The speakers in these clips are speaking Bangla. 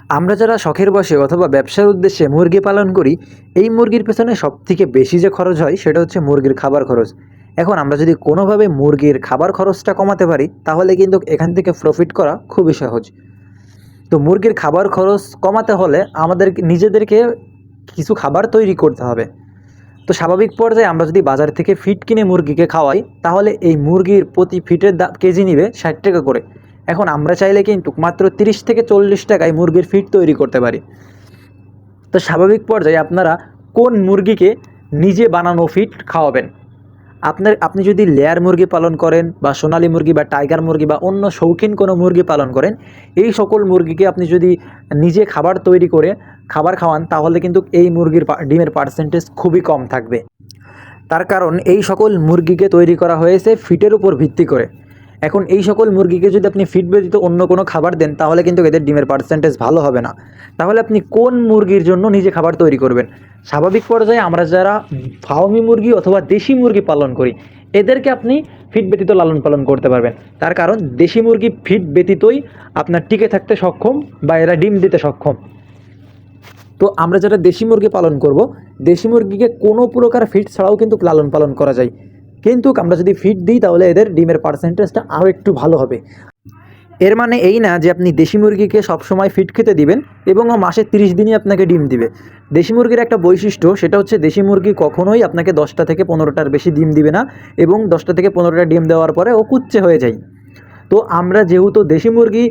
আমরা যারা শখের বশে অথবা ব্যবসার উদ্দেশ্যে মুরগি পালন করি, এই মুরগির পেছনে সবথেকে বেশি যে খরচ হয় সেটা হচ্ছে মুরগির খাবার খরচ। এখন আমরা যদি কোনোভাবে মুরগির খাবার খরচটা কমাতে পারি তাহলে কিন্তু এখান থেকে প্রফিট করা খুবই সহজ। তো মুরগির খাবার খরচ কমাতে হলে আমাদের নিজেদেরকে কিছু খাবার তৈরি করতে হবে। তো স্বাভাবিক পর্যায়ে আমরা যদি বাজার থেকে ফিড কিনে মুরগিকে খাওয়াই তাহলে এই মুরগির প্রতি ফিটের কেজি নিবে 60 টাকা করে। এখন আমরা চাইলে কিন্তু মাত্র 30 থেকে 40 টাকায় মুরগির ফিড তৈরি করতে পারি। তো স্বাভাবিক পর্যায়ে আপনারা কোন মুরগিকে নিজে বানানো ফিড খাওয়াবেন? আপনি যদি লেয়ার মুরগি পালন করেন বা সোনালী মুরগি বা টাইগার মুরগি বা অন্য শৌখিন কোনো মুরগি পালন করেন, এই সকল মুরগিকে আপনি যদি নিজে খাবার তৈরি করে খাবার খাওয়ান তাহলে কিন্তু এই মুরগির ডিমের পার্সেন্টেজ খুবই কম থাকবে। তার কারণ এই সকল মুরগিকে তৈরি করা হয়েছে ফিটের উপর ভিত্তি করে। এখন এই সকল মুরগিকে যদি আপনি ফিড ব্যতীত অন্য কোনো খাবার দেন তাহলে কিন্তু এদের ডিমের পার্সেন্টেজ ভালো হবে না। তাহলে আপনি কোন মুরগির জন্য নিজে খাবার তৈরি করবেন? স্বাভাবিক পর্যায়ে আমরা যারা ফার্মি মুরগি অথবা দেশি মুরগি পালন করি এদেরকে আপনি ফিড ব্যতীত লালন পালন করতে পারবেন। তার কারণ দেশি মুরগি ফিড ব্যতীতই আপনার টিকে থাকতে সক্ষম বা এরা ডিম দিতে সক্ষম। তো আমরা যারা দেশি মুরগি পালন করব, দেশি মুরগিকে কোনো প্রকার ফিড ছাড়াও কিন্তু লালন পালন করা যায়, কিন্তু আমরা যদি ফিড দিই তাহলে এদের ডিমের পার্সেন্টেজটা আরও একটু ভালো হবে। এর মানে এই না যে আপনি দেশি মুরগিকে সবসময় ফিড খেতে দিবেন এবং ও মাসে 30 দিনই আপনাকে ডিম দিবে। দেশি মুরগির একটা বৈশিষ্ট্য, সেটা হচ্ছে দেশি মুরগি কখনোই আপনাকে 10টা থেকে 15টার বেশি ডিম দিবে না এবং 10টা থেকে 15টা ডিম দেওয়ার পরে ও কুচ্চে হয়ে যায়। তো আমরা যেহেতু দেশি মুরগি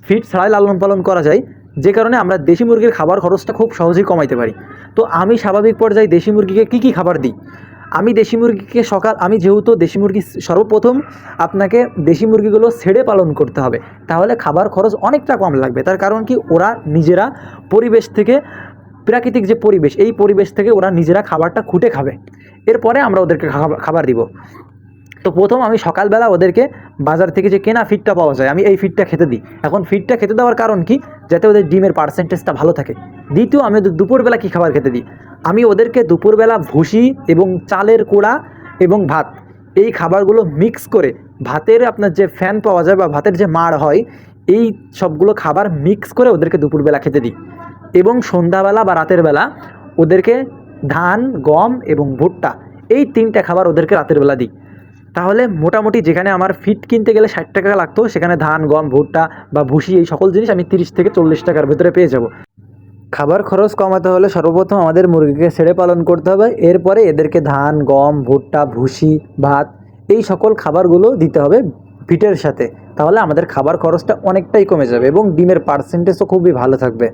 ফিড ছাড়াই লালন পালন করা যায়, যে কারণে আমরা দেশি মুরগির খাবার খরচটা খুব সহজেই কমাইতে পারি। তো আমি স্বাভাবিক পর্যায়ে দেশি মুরগিকে কী খাবার দিই? আমি দেশি মুরগিকে আমি যেহেতু দেশি মুরগি সর্বপ্রথম আপনাকে দেশি মুরগিগুলো ছেড়ে পালন করতে হবে, তাহলে খাবার খরচ অনেকটা কম লাগবে। তার কারণ কি, ওরা নিজেরা পরিবেশ থেকে, প্রাকৃতিক যে পরিবেশ, এই পরিবেশ থেকে ওরা নিজেরা খাবারটা খুঁটে খাবে। এরপরে আমরা ওদেরকে খাবার দিব। তো প্রথম আমি সকালবেলা ওদেরকে বাজার থেকে যে কেনা ফিডটা পাওয়া যায় আমি এই ফিডটা খেতে দিই। এখন ফিডটা খেতে দেওয়ার কারণ কি, যাতে ওদের ডিমের পার্সেন্টেজটা ভালো থাকে। দ্বিতীয়, আমি ওদের দুপুরবেলা কী খাবার খেতে দিই? আমি ওদেরকে দুপুরবেলা ভুসি এবং চালের কোড়া এবং ভাত, এই খাবারগুলো মিক্স করে, ভাতের আপনার যে ফ্যান পাওয়া যায় বা ভাতের যে মাড় হয়, এই সবগুলো খাবার মিক্স করে ওদেরকে দুপুরবেলা খেতে দিই। এবং সন্ধ্যাবেলা বা রাতের বেলা ওদেরকে ধান, গম এবং ভুট্টা, এই 3টা খাবার ওদেরকে রাতের বেলা দিই। তাহলে মোটামুটি যেখানে আমার ফিড কিনতে গেলে 60 টাকা লাগতো, সেখানে ধান, গম, ভুট্টা বা ভুসি, এই সকল জিনিস আমি 30 থেকে 40 টাকার ভেতরে পেয়ে যাব। খাবার খরচ কমাতে হলে সর্বপ্রথম আমাদের মুরগিকে ছেড়ে পালন করতে হবে। এরপরে এদেরকে ধান, গম, ভুট্টা, ভুসি, ভাত, এই সকল খাবারগুলো দিতে হবে ফিটের সাথে। তাহলে আমাদের খাবার খরচটা অনেকটাই কমে যাবে এবং ডিমের পার্সেন্টেজও খুবই ভালো থাকবে।